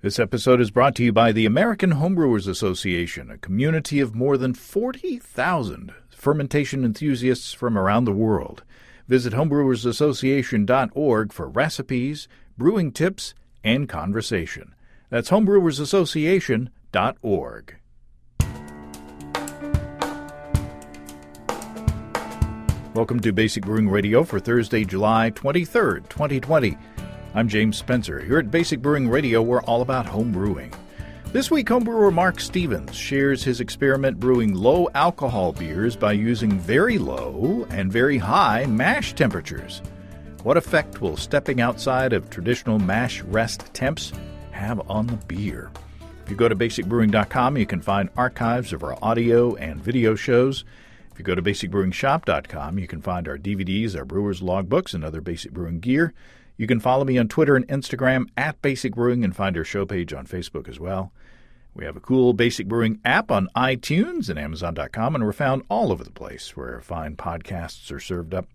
This episode is brought to you by the American Homebrewers Association, a community of more than 40,000 fermentation enthusiasts from around the world. Visit homebrewersassociation.org for recipes, brewing tips, and conversation. That's homebrewersassociation.org. Welcome to Basic Brewing Radio for Thursday, July 23rd, 2020. I'm James Spencer. Here at Basic Brewing Radio, we're all about home brewing. This week, Homebrewer Mark Stevens shares his experiment brewing low-alcohol beers by using very low and very high mash temperatures. What effect will stepping outside of traditional mash rest temps have on the beer? If you go to basicbrewing.com, you can find archives of our audio and video shows. If you go to basicbrewingshop.com, you can find our DVDs, our brewer's logbooks, and other Basic Brewing gear. You can follow me on Twitter and Instagram at Basic Brewing and find our show page on Facebook as well. We have a cool Basic Brewing app on iTunes and Amazon.com, and we're found all over the place where fine podcasts are served up.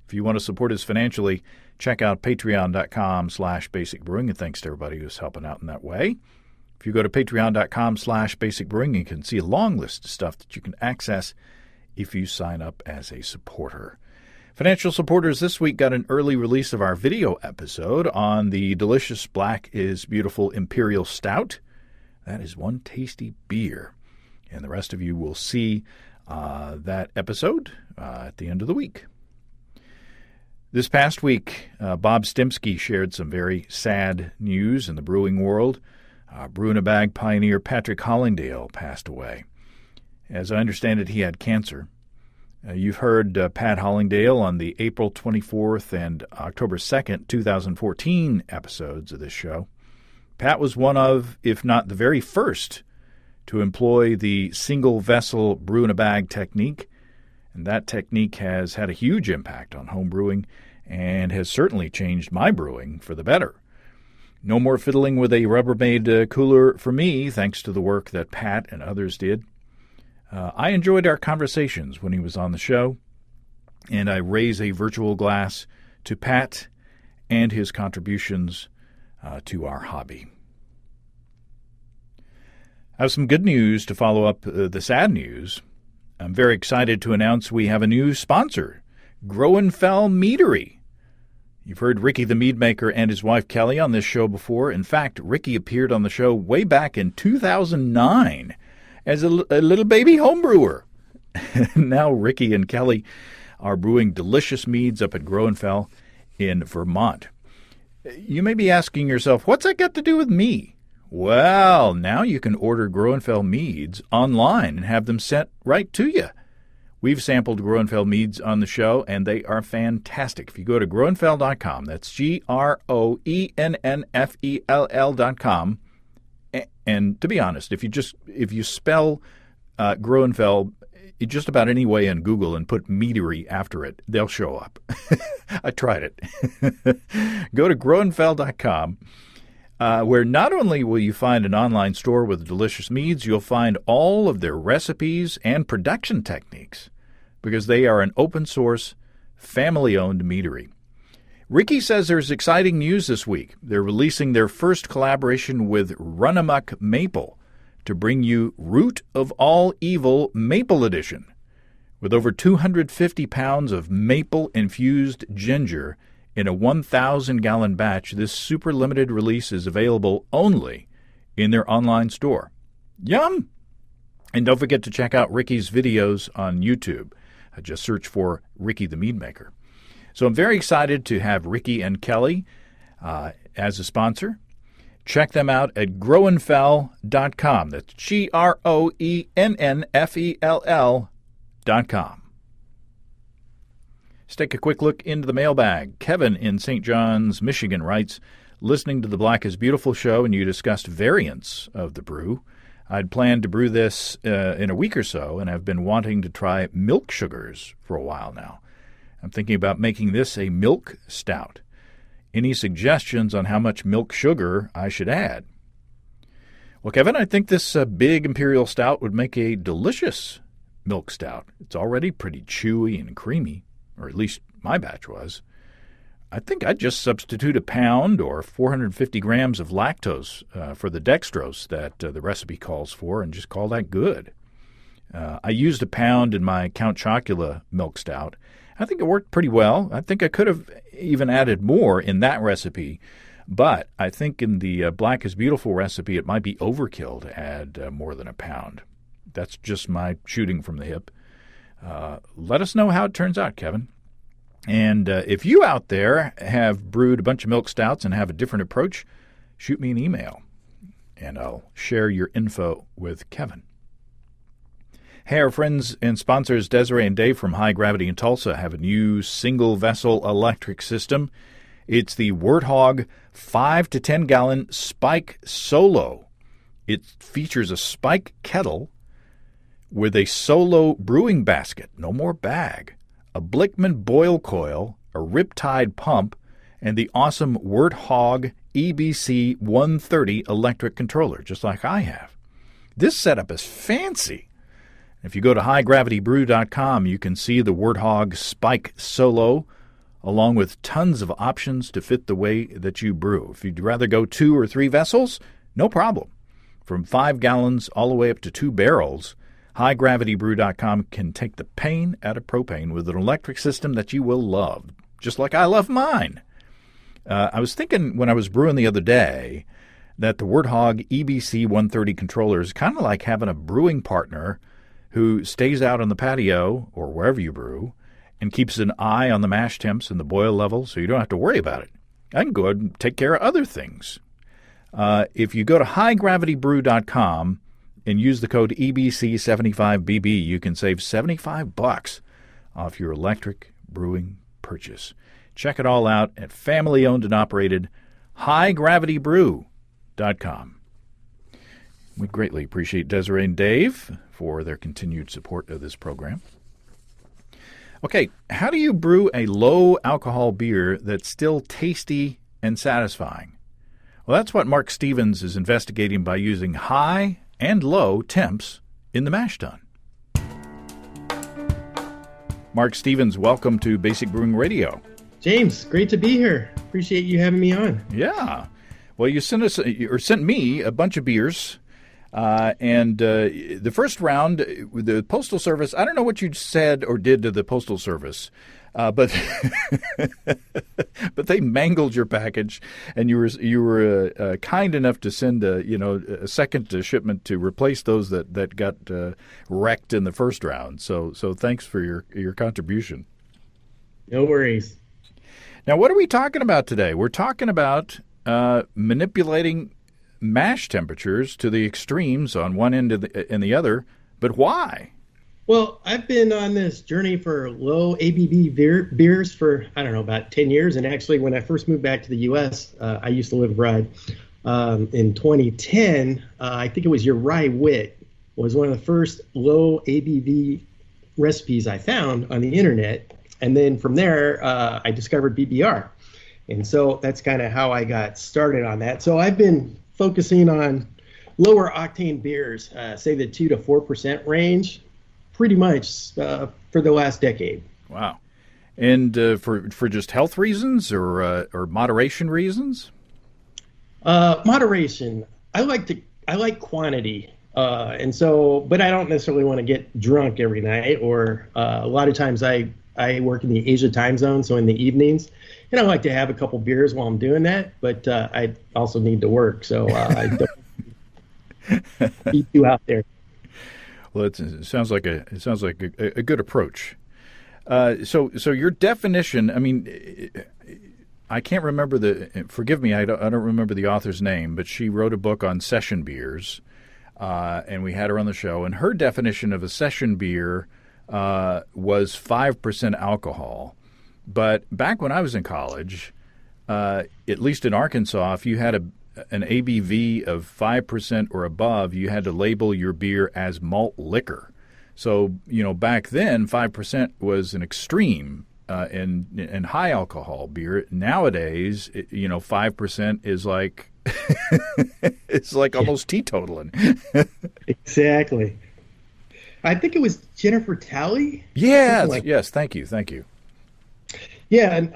If you want to support us financially, check out patreon.com/basicbrewing, and thanks to everybody who's helping out in that way. If you go to patreon.com/basicbrewing, you can see a long list of stuff that you can access if you sign up as a supporter. Financial supporters this week got an early release of our video episode on the delicious Black is Beautiful Imperial Stout. That is one tasty beer. And the rest of you will see that episode at the end of the week. This past week, Bob Stimsky shared some very sad news in the brewing world. Brew-in-a-Bag pioneer Patrick Hollingdale passed away. As I understand it, he had cancer. You've heard Pat Hollingdale on the April 24th and October 2nd, 2014 episodes of this show. Pat was one of, if not the very first, to employ the single-vessel brew-in-a-bag technique, and that technique has had a huge impact on home brewing and has certainly changed my brewing for the better. No more fiddling with a Rubbermaid cooler for me, thanks to the work that Pat and others did. I enjoyed our conversations when he was on the show, and I raise a virtual glass to Pat and his contributions to our hobby. I have some good news to follow up the sad news. I'm very excited to announce we have a new sponsor, Groenfell Meadery. You've heard Ricky the Mead Maker and his wife Kelly on this show before. In fact, Ricky appeared on the show way back in 2009 as a little baby homebrewer. Now Ricky and Kelly are brewing delicious meads up at Groenfell in Vermont. You may be asking yourself, what's that got to do with me? Well, now you can order Groenfell meads online and have them sent right to you. We've sampled Groenfell meads on the show, and they are fantastic. If you go to groenfell.com, that's GROENNFELL.com, and to be honest, if you spell Groenfell just about any way in Google and put meadery after it, they'll show up. I tried it. Go to groenfell.com, where not only will you find an online store with delicious meads, you'll find all of their recipes and production techniques, because they are an open-source, family-owned meadery. Ricky says there's exciting news this week. They're releasing their first collaboration with Runamuck Maple to bring you Root of All Evil Maple Edition. With over 250 pounds of maple-infused ginger in a 1,000-gallon batch, this super limited release is available only in their online store. Yum! And don't forget to check out Ricky's videos on YouTube. Just search for Ricky the Mead Maker. So I'm very excited to have Ricky and Kelly as a sponsor. Check them out at groenfell.com. That's GROENNFELL.com. Let's take a quick look into the mailbag. Kevin in St. John's, Michigan writes, listening to the Black is Beautiful show and you discussed variants of the brew. I'd planned to brew this in a week or so and have been wanting to try milk sugars for a while now. I'm thinking about making this a milk stout. Any suggestions on how much milk sugar I should add? Well, Kevin, I think this big imperial stout would make a delicious milk stout. It's already pretty chewy and creamy, or at least my batch was. I think I'd just substitute a pound or 450 grams of lactose for the dextrose that the recipe calls for and just call that good. I used a pound in my Count Chocula milk stout. I think it worked pretty well. I think I could have even added more in that recipe, but I think in the Black is Beautiful recipe it might be overkill to add more than a pound. That's just my shooting from the hip. Let us know how it turns out, Kevin. And if you out there have brewed a bunch of milk stouts and have a different approach, shoot me an email, and I'll share your info with Kevin. Hey, our friends and sponsors Desiree and Dave from High Gravity in Tulsa have a new single-vessel electric system. It's the Warthog 5 to 10 gallon Spike Solo. It features a Spike kettle with a Solo brewing basket, no more bag, a Blickman boil coil, a Riptide pump, and the awesome Warthog EBC 130 electric controller, just like I have. This setup is fancy. If you go to highgravitybrew.com, you can see the Warthog Spike Solo, along with tons of options to fit the way that you brew. If you'd rather go 2 or 3 vessels, no problem. From 5 gallons all the way up to 2 barrels, highgravitybrew.com can take the pain out of propane with an electric system that you will love, just like I love mine. I was thinking when I was brewing the other day that the Warthog EBC 130 controller is kind of like having a brewing partner who stays out on the patio or wherever you brew and keeps an eye on the mash temps and the boil level so you don't have to worry about it. I can go ahead and take care of other things. If you go to highgravitybrew.com and use the code EBC75BB, you can save $75 off your electric brewing purchase. Check it all out at family-owned and operated highgravitybrew.com. We greatly appreciate Desiree and Dave for their continued support of this program. Okay, how do you brew a low-alcohol beer that's still tasty and satisfying? Well, that's what Mark Stevens is investigating by using high and low temps in the mash tun. Mark Stevens, welcome to Basic Brewing Radio. James, great to be here. Appreciate you having me on. Yeah. Well, you sent me a bunch of beers, and the first round, the Postal Service, I don't know what you said or did to the Postal Service, but but they mangled your package, and you were kind enough to send a second shipment to replace those that got wrecked in the first round. So thanks for your contribution. No worries. Now, what are we talking about today? We're talking about manipulating mash temperatures to the extremes on one end and the other, but why? Well, I've been on this journey for low ABV beers for, about 10 years. And actually, when I first moved back to the U.S., I used to live abroad. In 2010, I think it was your Rye Wit was one of the first low ABV recipes I found on the internet. And then from there, I discovered BBR. And so that's kind of how I got started on that. So I've been focusing on lower octane beers, say the 2 to 4% range, pretty much for the last decade. Wow. And for just health reasons or moderation reasons? Moderation. I like quantity. And so, but I don't necessarily want to get drunk every night, or a lot of times I work in the Asia time zone, so in the evenings, and I like to have a couple beers while I'm doing that, but I also need to work, so I don't keep you out there. Well, it sounds like a good approach. So your definition, I mean, I can't remember forgive me, I don't remember the author's name, but she wrote a book on session beers, and we had her on the show, and her definition of a session beer was 5% alcohol. But back when I was in college, at least in Arkansas, if you had an ABV of 5% or above, you had to label your beer as malt liquor. So, back then, 5% was an extreme in high alcohol beer. Nowadays, 5% is like it's like almost teetotaling. Exactly. I think it was Jennifer Talley. Yes, yes. Thank you. Yeah, and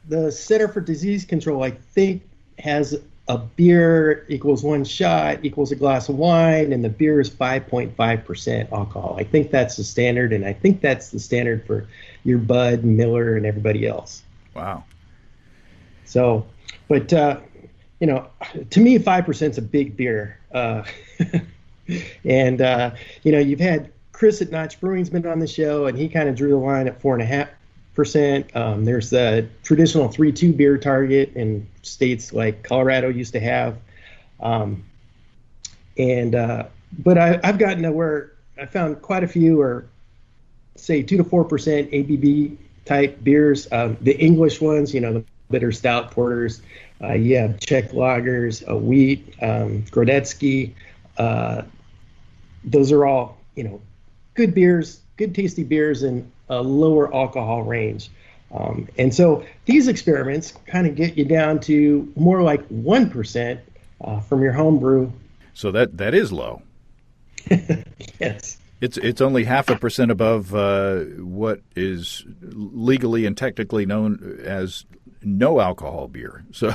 the Center for Disease Control, I think, has a beer equals one shot equals a glass of wine, and the beer is 5.5% alcohol. I think that's the standard, and I think that's the standard for your Bud, Miller, and everybody else. Wow. So, but to me, 5% is a big beer. And you've had Chris at Notch Brewing's been on the show, and he kind of drew the line at 4.5%. There's the traditional 3.2 beer target in states like Colorado used to have. But I've gotten to where I found quite a few are, say, 2 to 4% ABV type beers. The English ones, the bitter stout porters. You have Czech lagers, wheat, Grodetsky. Those are all, good beers, good tasty beers in a lower alcohol range. And so these experiments kind of get you down to more like 1% from your home brew. So that is low. Yes. It's only 0.5% above what is legally and technically known as no alcohol beer. So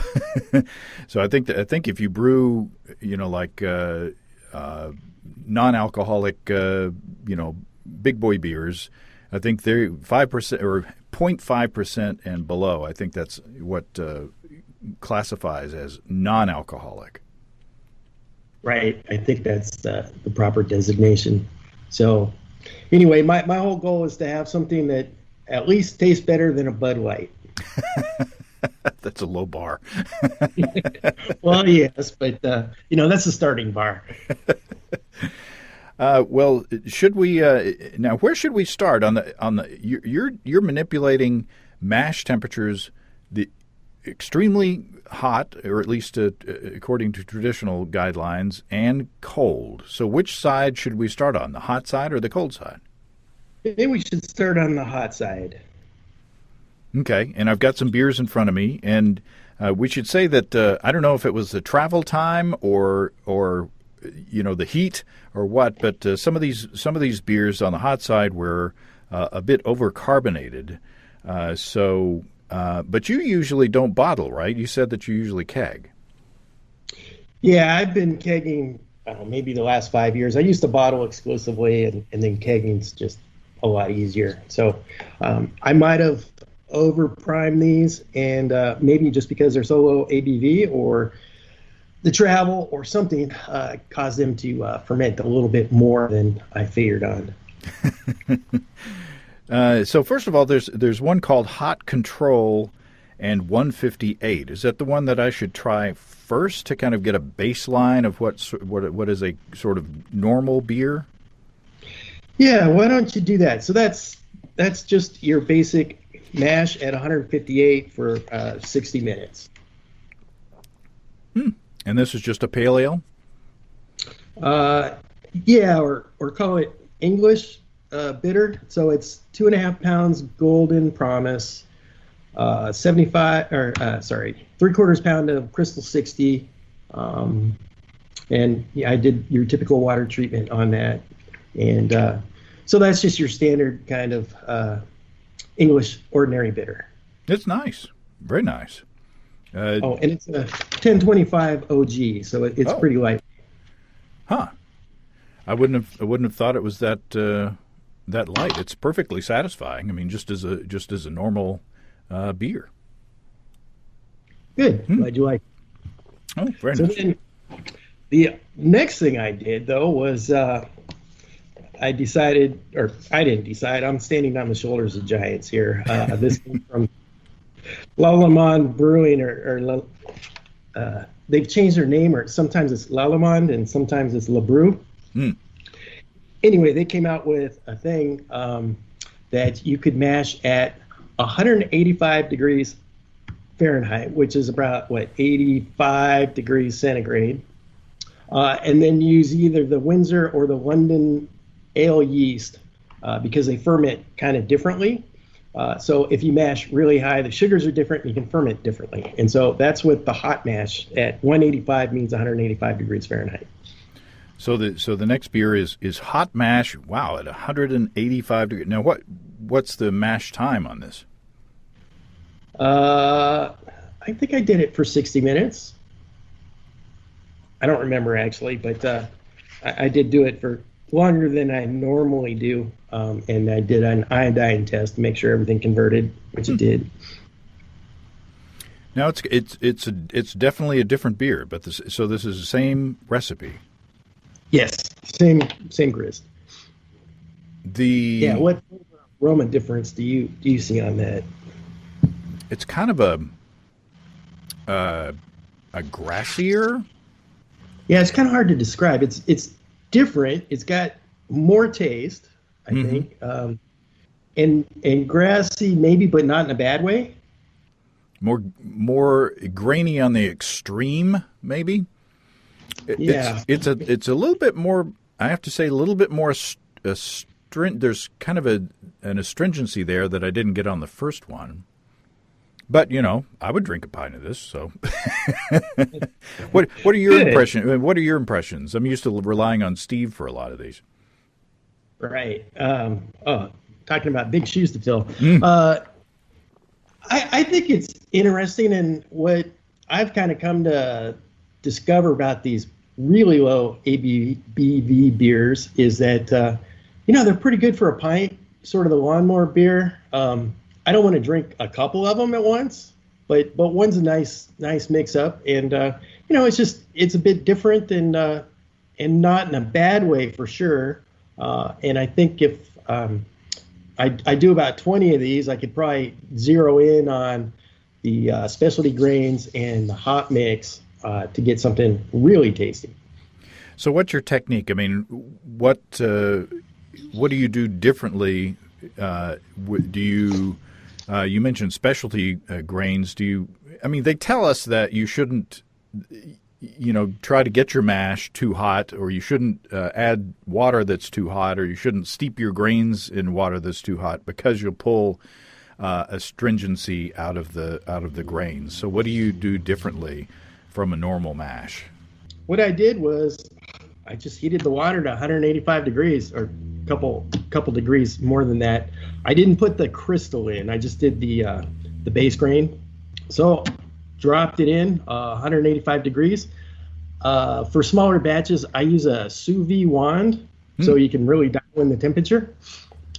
so I think if you brew, like non-alcoholic, big boy beers, I think they're 5% or 0.5% and below. I think that's what classifies as non-alcoholic. Right. I think that's the proper designation. So anyway, my whole goal is to have something that at least tastes better than a Bud Light. That's a low bar. Well, yes, but that's the starting bar. Well, should we now? Where should we start on the? You're manipulating mash temperatures, the extremely hot, or at least according to traditional guidelines, and cold. So, which side should we start on? The hot side or the cold side? Maybe we should start on the hot side. Okay, and I've got some beers in front of me, and we should say that I don't know if it was the travel time or the heat or what, but some of these beers on the hot side were a bit overcarbonated. But you usually don't bottle, right? You said that you usually keg. Yeah, I've been kegging maybe the last 5 years. I used to bottle exclusively, and then kegging's just a lot easier. So I might have over-primed these, and maybe just because they're so low ABV or the travel or something caused them to ferment a little bit more than I figured on. So first of all, there's one called Hot Control and 158. Is that the one that I should try first to kind of get a baseline of what is a sort of normal beer? Yeah, why don't you do that? So that's just your basic mash at 158 for 60 minutes. And this is just a pale ale? Yeah, or call it English bitter. So it's 2.5 pounds Golden Promise, 3/4 pound of Crystal 60. And yeah, I did your typical water treatment on that. And so that's just your standard kind of English ordinary bitter. It's nice. Very nice. And it's a 1025 OG, so it's pretty light. Huh. I wouldn't have thought it was that light. It's perfectly satisfying. I mean, just as a normal beer. Good. Glad you like it. Oh, very nice. Then the next thing I did, though, was I didn't decide. I'm standing on the shoulders of giants here. This came from Lallemand Brewing, or they've changed their name, or sometimes it's Lallemand and sometimes it's La Brew. Anyway, they came out with a thing that you could mash at 185 degrees Fahrenheit, which is about 85 degrees centigrade, and then use either the Windsor or the London ale yeast because they ferment kind of differently. So if you mash really high, the sugars are different, and you can ferment differently. And so that's what the hot mash at 185 means 185 degrees Fahrenheit. So the next beer is hot mash. Wow, at 185 degrees. Now what's the mash time on this? I think I did it for 60 minutes. I don't remember actually, but I did do it for longer than I normally do. And I did an iodine test to make sure everything converted, which it did. Now it's definitely a different beer, but this is the same recipe. Yes, same grist. What aroma difference do you see on that? It's kind of a grassier. Yeah, it's kind of hard to describe. It's different. It's got more taste, I think, and grassy maybe, but not in a bad way. More grainy on the extreme, maybe. It's a little bit more. I have to say, a little bit more there's kind of an astringency there that I didn't get on the first one. But I would drink a pint of this. So, what are your impressions? What are your impressions? I'm used to relying on Steve for a lot of these. Right. Talking about big shoes to fill. I think it's interesting, and what I've kind of come to discover about these really low ABV beers is that they're pretty good for a pint, sort of the lawnmower beer. I don't want to drink a couple of them at once, but one's a nice mix up, and it's a bit different and not in a bad way for sure. And I think if I do about 20 of these, I could probably zero in on the specialty grains and the hop mix to get something really tasty. So what's your technique? I mean, what do you do differently? Do you you mentioned specialty grains. They tell us that you shouldn't try to get your mash too hot, or you shouldn't add water that's too hot, or you shouldn't steep your grains in water that's too hot because you'll pull astringency out of the grains. So what do you do differently from a normal mash? What I did was I just heated the water to 185 degrees, or a couple degrees more than that. I didn't put the crystal in. I just did the base grain. So dropped it in 185 degrees. For smaller batches, I use a sous vide wand, so you can really dial in the temperature.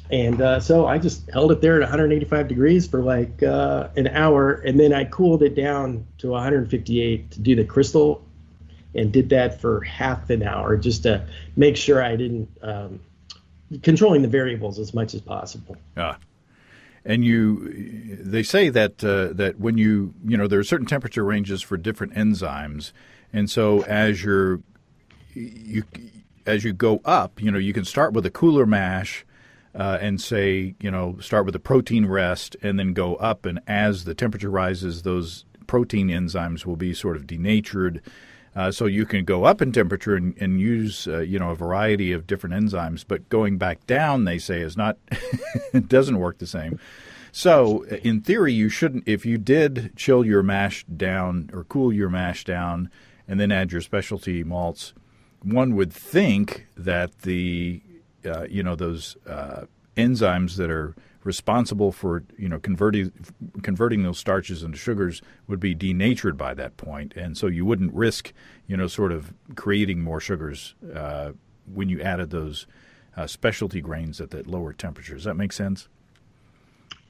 And so I just held it there at 185 degrees for like an hour, and then I cooled it down to 158 to do the crystal, and did that for half an hour just to make sure I didn't controlling the variables as much as possible. And they say that that when there are certain temperature ranges for different enzymes, and so as you go up, you can start with a cooler mash and say start with a protein rest, and then go up, and as the temperature rises, those protein enzymes will be sort of denatured. So you can go up in temperature and use a variety of different enzymes, but going back down, they say, is not it doesn't work the same. So in theory, you shouldn't. If you did chill your mash down or cool your mash down and then add your specialty malts, one would think that the those enzymes that are responsible for converting those starches into sugars would be denatured by that point, and so you wouldn't risk sort of creating more sugars when you added those specialty grains at that lower temperature. Does that make sense?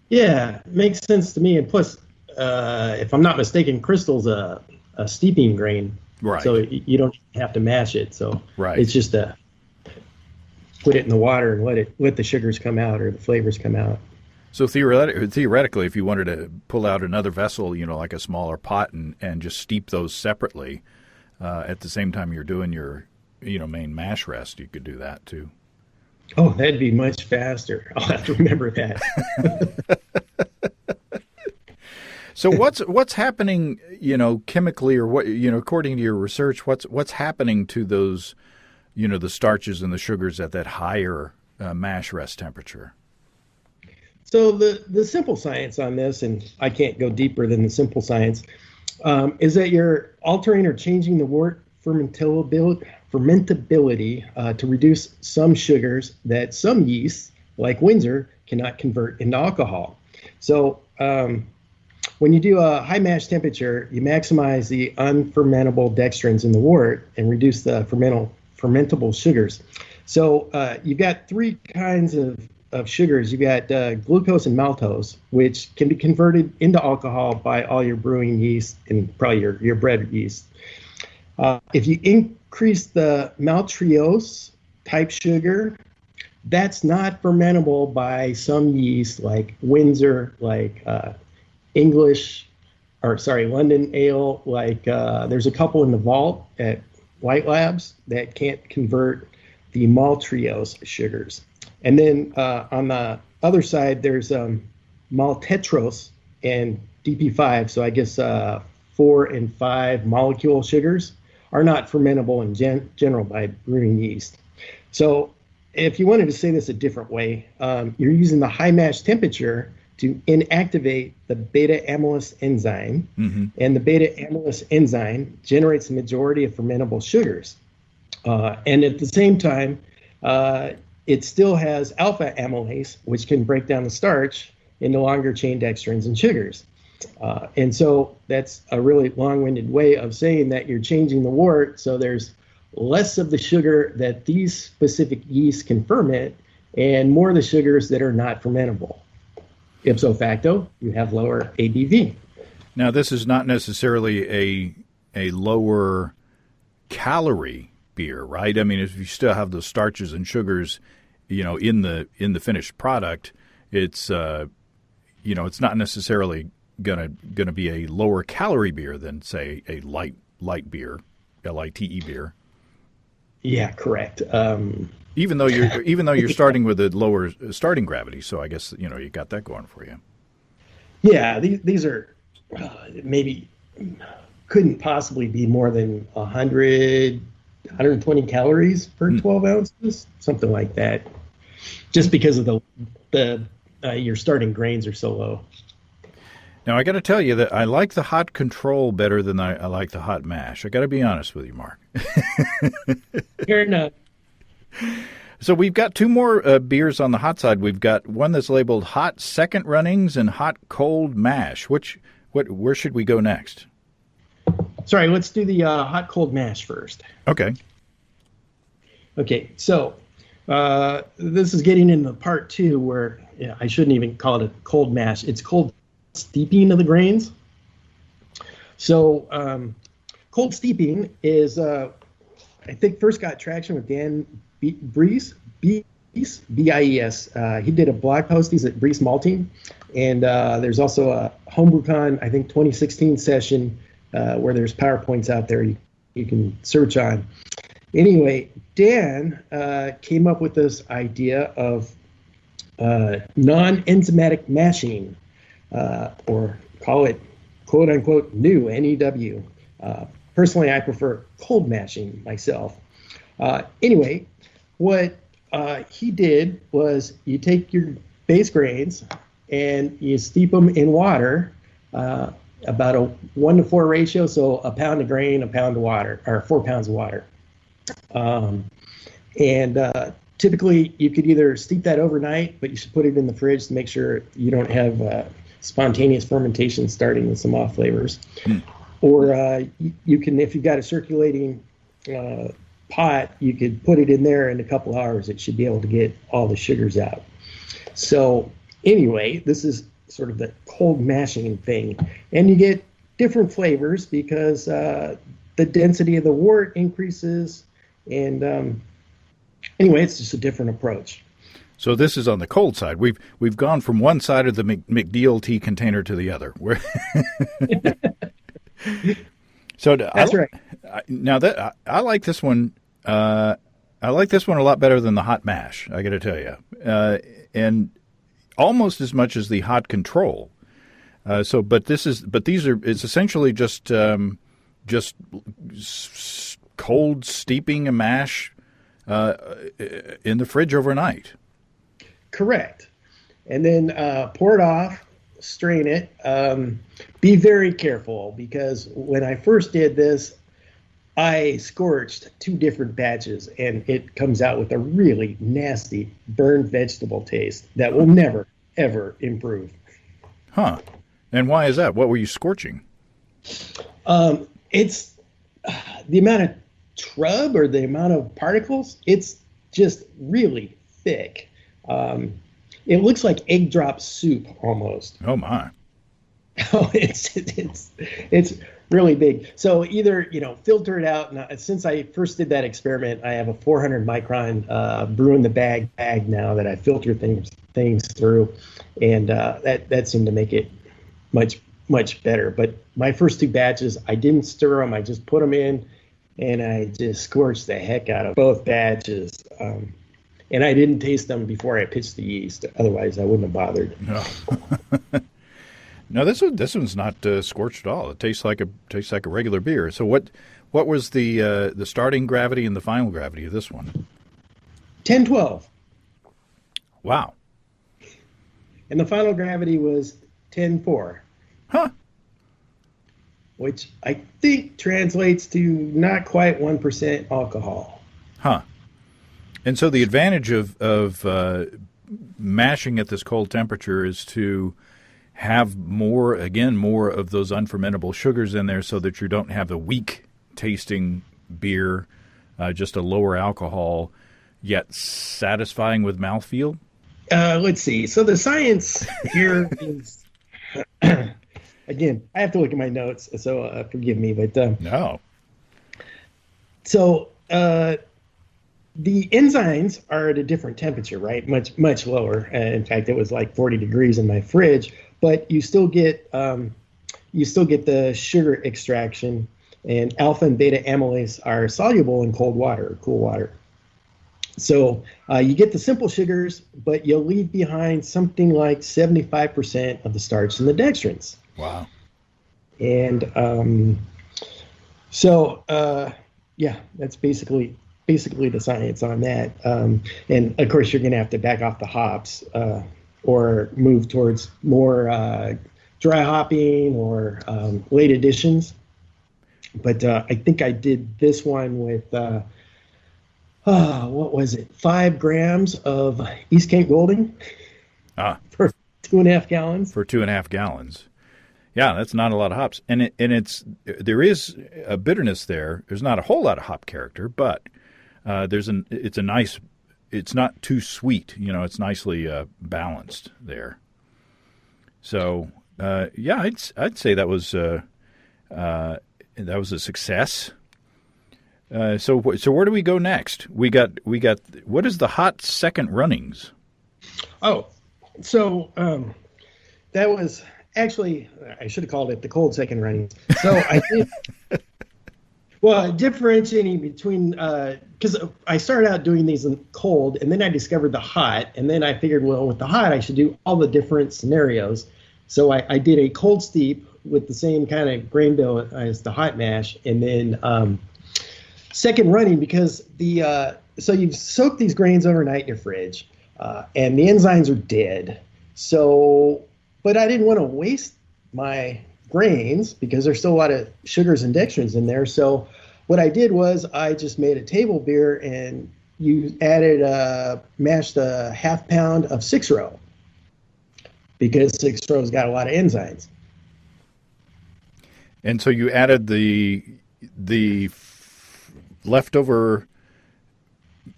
Yeah, it makes sense to me. And plus, if I'm not mistaken, crystal's a steeping grain, right? So you don't have to mash it. So right. It's just put it in the water and let the sugars come out, or the flavors come out. So theoretically, if you wanted to pull out another vessel, like a smaller pot, and just steep those separately at the same time you're doing your main mash rest, you could do that too. Oh, that'd be much faster. I'll have to remember that. So what's happening, chemically, or what, according to your research, what's happening to those, the starches and the sugars at that higher mash rest temperature? So the simple science on this, and I can't go deeper than the simple science, is that you're altering or changing the wort fermentability to reduce some sugars that some yeasts, like Windsor, cannot convert into alcohol. So When you do a high mash temperature, you maximize the unfermentable dextrins in the wort and reduce the fermentable sugars. So you've got three kinds of sugars. You've got glucose and maltose, which can be converted into alcohol by all your brewing yeast and probably your bread yeast. If you increase the maltose type sugar, that's not fermentable by some yeast like Windsor, like London ale, like there's a couple in the vault at White Labs that can't convert the maltose sugars. And then on the other side, there's maltose and DP5. So I guess 4 and 5 molecule sugars are not fermentable in general by brewing yeast. So if you wanted to say this a different way, you're using the high mash temperature to inactivate the beta amylase enzyme, and the beta amylase enzyme generates the majority of fermentable sugars. And at the same time, it still has alpha amylase, which can break down the starch into longer chain dextrins and sugars. And so that's a really long-winded way of saying that you're changing the wort so there's less of the sugar that these specific yeasts can ferment and more of the sugars that are not fermentable. Ipso facto, you have lower ABV. Now, this is not necessarily a lower calorie beer, right? I mean, if you still have those starches and sugars, in the finished product, it's it's not necessarily gonna be a lower calorie beer than, say, a light beer, LITE beer. Yeah, correct. Even though you're starting with a lower starting gravity, so I guess you got that going for you. Yeah, these are maybe couldn't possibly be more than 120 calories per 12 ounces, something like that. Just because of the your starting grains are so low. Now, I got to tell you that I like the hot control better than I like the hot mash. I got to be honest with you, Mark. Fair enough. So we've got two more beers on the hot side. We've got one that's labeled hot second runnings and hot cold mash. Where should we go next? Sorry, let's do the hot cold mash first. Okay. Okay, so this is getting into part 2 where I shouldn't even call it a cold mash. It's cold steeping of the grains. So cold steeping is, I think, first got traction with Dan Brees, B-I-E-S. He did a blog post. He's at Brees Malting. And there's also a HomebrewCon, I think, 2016 session where there's PowerPoints out there you can search on. Anyway, Dan came up with this idea of non-enzymatic mashing, or call it quote-unquote new, N-E-W. Personally, I prefer cold mashing myself. Anyway, what he did was you take your base grains and you steep them in water, about a 1-to-4 ratio, so a pound of grain, a pound of water, or 4 pounds of water. Typically, you could either steep that overnight, but you should put it in the fridge to make sure you don't have spontaneous fermentation starting with some off flavors. Or you can, if you've got a circulating pot, you could put it in there in a couple hours. It should be able to get all the sugars out. So anyway, this is sort of the cold mashing thing. And you get different flavors because the density of the wort increases. And anyway, it's just a different approach. So this is on the cold side. We've gone from one side of the McDLT container to the other. So that's right. Now that I like this one. I like this one a lot better than the hot mash, I got to tell you, and almost as much as the hot control. It's essentially just cold steeping a mash in the fridge overnight. Correct. And then pour it off, strain it. Be very careful because when I first did this, I scorched 2 different batches and it comes out with a really nasty burned vegetable taste that will never, ever improve. Huh. And why is that? What were you scorching? It's the amount of trub or the amount of particles. It's just really thick. It looks like egg drop soup almost. Oh my! Oh, it's really big. So either filter it out. And since I first did that experiment, I have a 400 micron brew in the bag now that I filter things through, and that seemed to make it much better. But my first two batches, I didn't stir them. I just put them in, and I just scorched the heck out of both batches. And I didn't taste them before I pitched the yeast. Otherwise, I wouldn't have bothered. No, no, this one's not scorched at all. It tastes like a regular beer. So what was the starting gravity and the final gravity of this one? 10-12. Wow. And the final gravity was 10-4. Huh. Which I think translates to not quite 1% alcohol. Huh. And so the advantage of mashing at this cold temperature is to have more of those unfermentable sugars in there so that you don't have the weak tasting beer, just a lower alcohol, yet satisfying with mouthfeel? Let's see. So the science here is, again, I have to look at my notes, so forgive me. But no. So the enzymes are at a different temperature, right? Much lower. In fact, it was like 40 degrees in my fridge. But you still get the sugar extraction, and alpha and beta amylase are soluble in cold water, cool water. So you get the simple sugars, but you'll leave behind something like 75% of the starch and the dextrins. Wow. And yeah, that's basically the science on that. And of course, you're going to have to back off the hops or move towards more dry hopping or late additions. But I think I did this one with, what was it? 5 grams of East Kent Golding for 2.5 gallons. For 2.5 gallons. Yeah, that's not a lot of hops. And there is a bitterness there. There's not a whole lot of hop character, but it's not too sweet. It's nicely balanced there. So, yeah, I'd say that was a success. So where do we go next? We got what is the hot second runnings? Oh, so that was actually, I should have called it the cold second runnings. So I did. Well, differentiating between, because I started out doing these in cold, and then I discovered the hot, and then I figured, well, with the hot, I should do all the different scenarios. So I did a cold steep with the same kind of grain bill as the hot mash, and then second running, because so you've soaked these grains overnight in your fridge, and the enzymes are dead. So, but I didn't want to waste my grains because there's still a lot of sugars and dextrins in there. So what I did was I just made a table beer, and you mashed a half pound of 6-row because 6-row's got a lot of enzymes. And so you added the leftover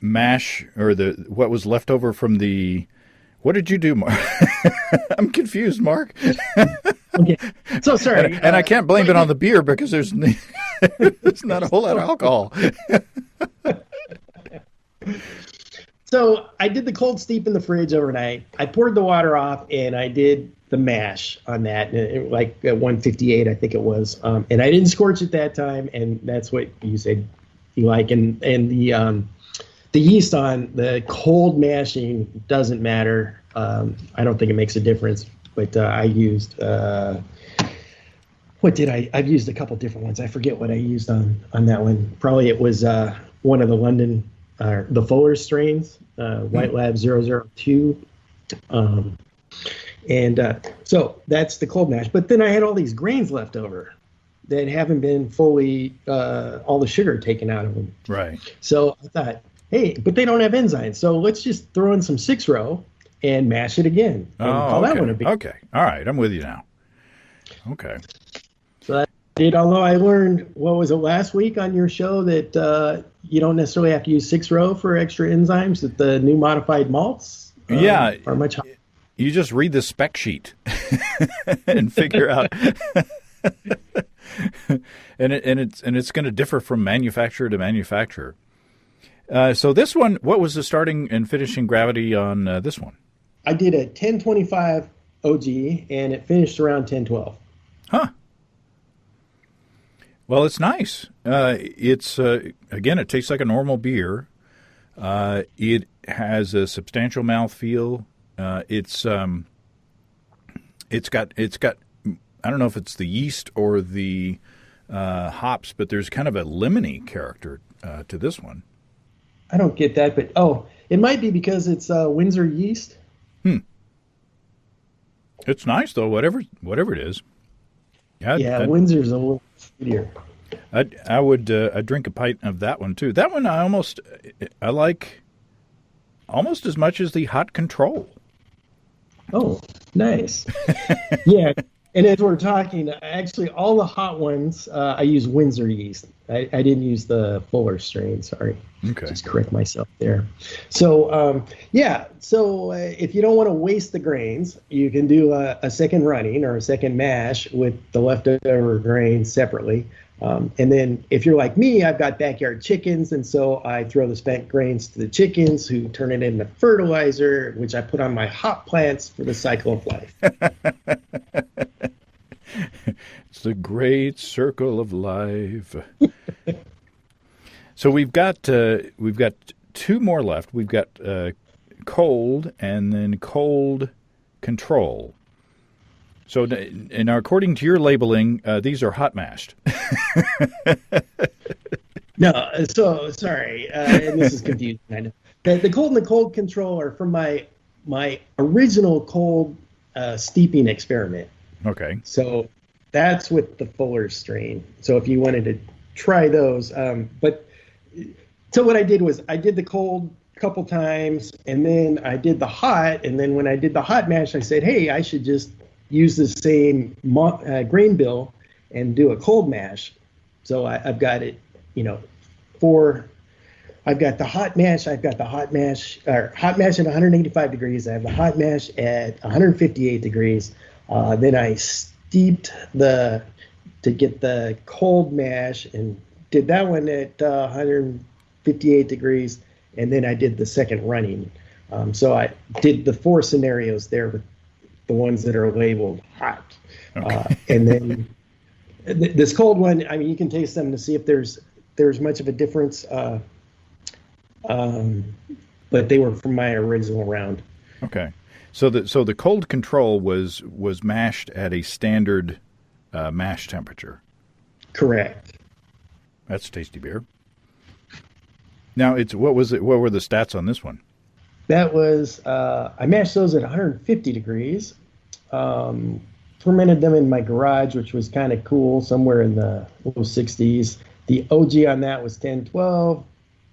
mash, or what was left over from the. What did you do, Mark? I'm confused, Mark. Okay. So sorry. And I can't blame it on the beer because there's not a whole lot of alcohol. So I did the cold steep in the fridge overnight. I poured the water off, and I did the mash on that, like at 158, I think it was. And I didn't scorch it that time, and that's what you said you like. And the yeast on the cold mashing doesn't matter. I don't think it makes a difference. But I used, I've used a couple different ones. I forget what I used on that one. Probably it was one of the London, the Fuller strains, White Lab 002. So that's the cold mash. But then I had all these grains left over that haven't been fully, all the sugar taken out of them. Right. So I thought, hey, but they don't have enzymes. So let's just throw in some 6-row and mash it again. And call that one a beer. Okay. All right. I'm with you now. Okay. So that did, although I learned, what was it, last week on your show that you don't necessarily have to use 6-row for extra enzymes, that the new modified malts Yeah, are much higher. you just read the spec sheet and figure out. It's going to differ from manufacturer to manufacturer. So this one, what was the starting and finishing gravity on this one? I did a 1025 OG, and it finished around 1012. Huh. Well, it's nice. It's again, it tastes like a normal beer. It has a substantial mouthfeel. It's got I don't know if it's the yeast or the hops, but there's kind of a lemony character to this one. I don't get that, but it might be because it's Windsor yeast. It's nice though, whatever it is. Windsor's a little sweeter. I would drink a pint of that one too. That one I like almost as much as the Hot Control. Oh, nice. Yeah, and as we're talking, actually all the hot ones I use Windsor yeast. I didn't use the Fuller strain. Sorry. Okay. Just correct myself there. So if you don't want to waste the grains, you can do a second running or a second mash with the leftover grains separately. And then if you're like me, I've got backyard chickens, and so I throw the spent grains to the chickens, who turn it into fertilizer, which I put on my hop plants for the cycle of life. It's the great circle of life. So we've got two more left. We've got cold and then cold control. So, and according to your labeling, these are hot mashed. No, so sorry, and this is confusing. I know. The cold and the cold control are from my original cold steeping experiment. Okay. So that's with the Fuller strain. So if you wanted to try those, so what I did was I did the cold a couple times, and then I did the hot, and then when I did the hot mash, I said, hey, I should just use the same grain bill and do a cold mash. So I've got it, I've got the hot mash, at 185 degrees. I have the hot mash at 158 degrees. Then I steeped to get the cold mash and did that one at 158 degrees. And then I did the second running. So I did the 4 scenarios there with the ones that are labeled hot. Okay. And then this cold one, I mean, you can taste them to see if there's much of a difference. But they were from my original round. Okay. So the cold control was mashed at a standard mash temperature. Correct. That's a tasty beer. Now what were the stats on this one? That was I mashed those at 150 degrees. Fermented them in my garage, which was kind of cool, somewhere in the low 60s. The OG on that was 1012.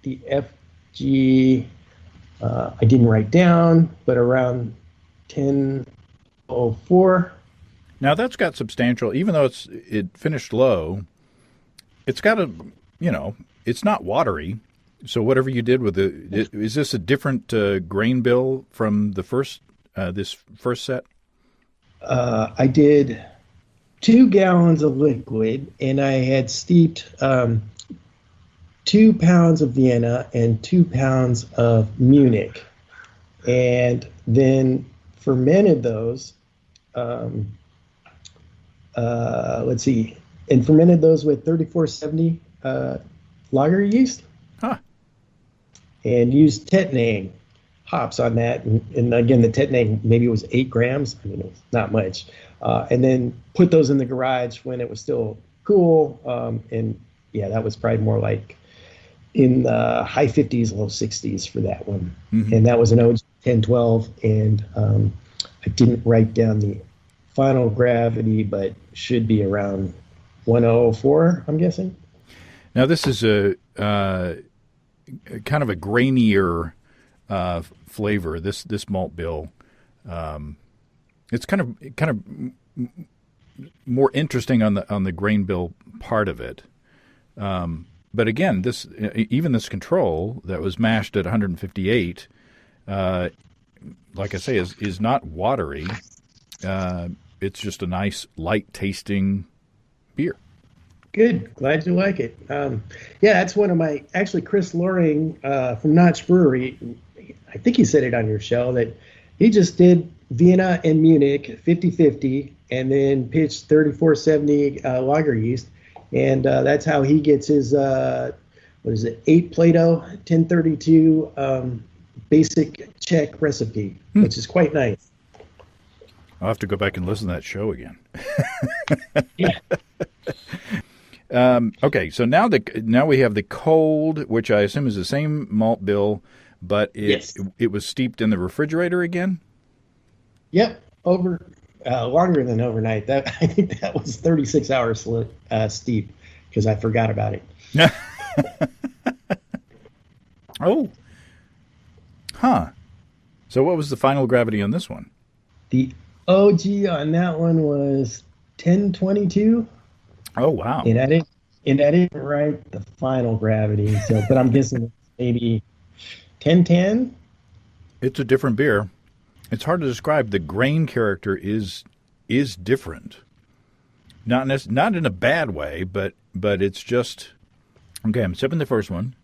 The FG I didn't write down, but around 1004. Now that's got substantial, even though it finished low, it's got it's not watery. So whatever you did with is this a different grain bill from the this first set? I did 2 gallons of liquid, and I had steeped 2 pounds of Vienna and 2 pounds of Munich, and then fermented those. Let's see, and fermented those with 3470 lager yeast. Huh. And used Tetnang hops on that. And again, the Tetnang maybe was 8 grams. I mean, it was not much. And then put those in the garage when it was still cool. And yeah, that was probably more like in the high 50s, low 60s for that one. Mm-hmm. And that was an OG 1012. And I didn't write down the final gravity, but should be around 104, I'm guessing. Now, this is a kind of a grainier flavor. This malt bill, it's kind of more interesting on the grain bill part of it. But again, this control that was mashed at 158, like I say, is not watery. It's just a nice, light-tasting beer. Good. Glad you like it. That's one of my, actually, Chris Loring from Notch Brewery, I think he said it on your show, that he just did Vienna and Munich 50-50 and then pitched 3470 lager yeast. And that's how he gets his, 8 Plato 1032 basic Czech recipe, which is quite nice. I'll have to go back and listen to that show again. Yeah. Okay, so now we have the cold, which I assume is the same malt bill, but it was steeped in the refrigerator again? Yep, longer than overnight. I think that was 36 hours steep because I forgot about it. Oh. Huh. So what was the final gravity on this one? The OG on that one was 1022. Oh, wow. And I didn't write the final gravity, but I'm guessing maybe 1010. It's a different beer. It's hard to describe. The grain character is different. Not in a bad way, but it's just okay. I'm sipping the first one.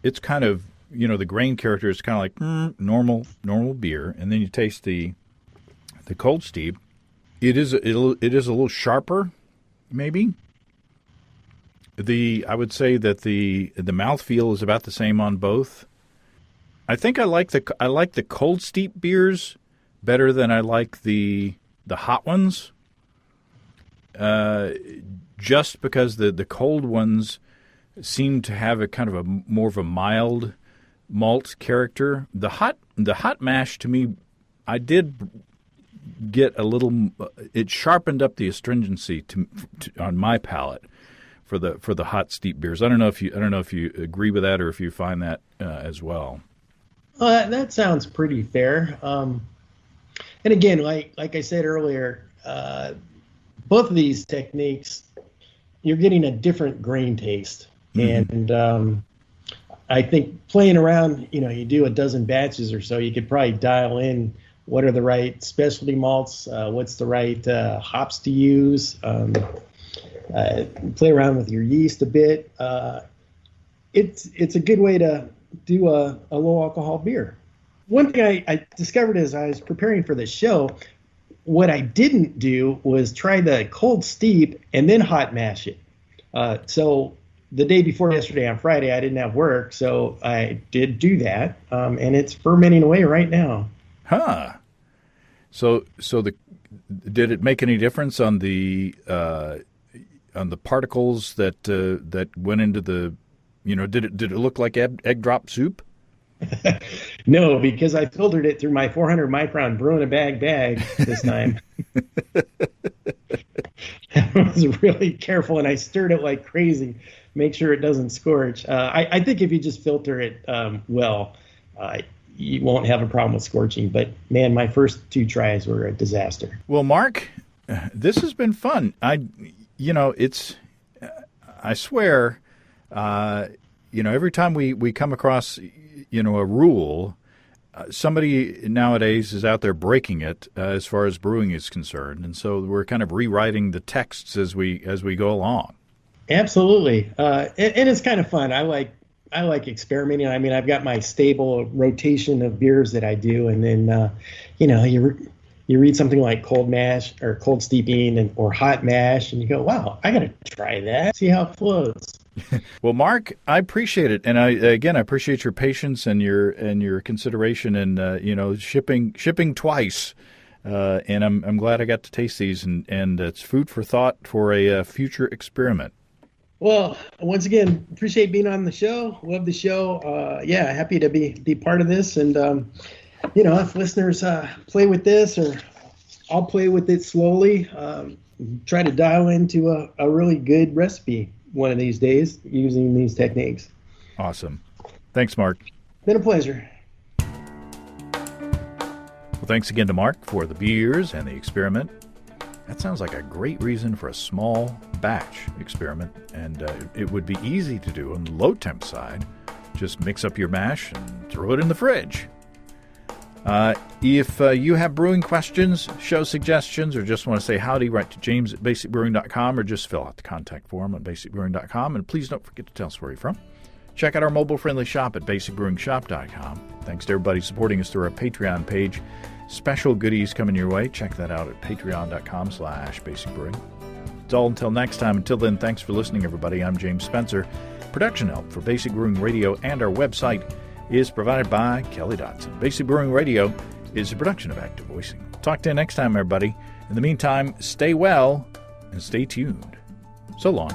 It's kind of, the grain character is kind of like normal beer, and then you taste the cold steep. It is a little sharper, maybe. I would say that the mouthfeel is about the same on both. I think I like the cold steep beers better than I like the hot ones. Just because the cold ones seem to have a kind of a more of a mild malt character. The hot mash, to me, I did get a little. It sharpened up the astringency on my palate for the hot steep beers. I don't know if you agree with that or if you find that as well. That sounds pretty fair. And again, like I said earlier, both of these techniques, you're getting a different grain taste. Mm-hmm. And I think playing around, you do a dozen batches or so, you could probably dial in what are the right specialty malts, what's the right hops to use, play around with your yeast a bit. It's a good way to do a low alcohol beer. One thing I discovered as I was preparing for this show, what I didn't do was try the cold steep and then hot mash it. So the day before yesterday on Friday, I didn't have work, so I did do that, and it's fermenting away right now. Huh. So did it make any difference on the particles that went into the, did it look like egg drop soup? No, because I filtered it through my 400 micron brew-in-a-bag this time. I was really careful, and I stirred it like crazy, make sure it doesn't scorch. I think if you just filter it well, you won't have a problem with scorching. But, man, my first 2 tries were a disaster. Well, Mark, this has been fun. I swear, every time we come across a rule, somebody nowadays is out there breaking it as far as brewing is concerned, and so we're kind of rewriting the texts as we go along. Absolutely, and it's kind of fun. I like experimenting. I mean, I've got my stable rotation of beers that I do, and then you read something like cold mash or cold steeping or hot mash, and you go, wow, I got to try that, see how it flows. Well, Mark, I appreciate it, and I appreciate your patience and your consideration, and shipping twice, and I'm glad I got to taste these, and it's food for thought for a future experiment. Well, once again, appreciate being on the show. Love the show. Happy to be part of this, and if listeners play with this, or I'll play with it slowly, try to dial into a really good recipe one of these days using these techniques. Awesome. Thanks, Mark. Been a pleasure. Well, thanks again to Mark for the beers and the experiment. That sounds like a great reason for a small batch experiment, and it would be easy to do on the low temp side. Just mix up your mash and throw it in the fridge. If you have brewing questions, show suggestions, or just want to say howdy, write to james@basicbrewing.com or just fill out the contact form on basicbrewing.com. And please don't forget to tell us where you're from. Check out our mobile-friendly shop at basicbrewingshop.com. Thanks to everybody supporting us through our Patreon page. Special goodies coming your way. Check that out at patreon.com/basicbrewing. It's all until next time. Until then, thanks for listening, everybody. I'm James Spencer. Production help for Basic Brewing Radio and our website is provided by Kelly Dotson. Basic Brewing Radio is a production of Active Voicing. Talk to you next time, everybody. In the meantime, stay well and stay tuned. So long.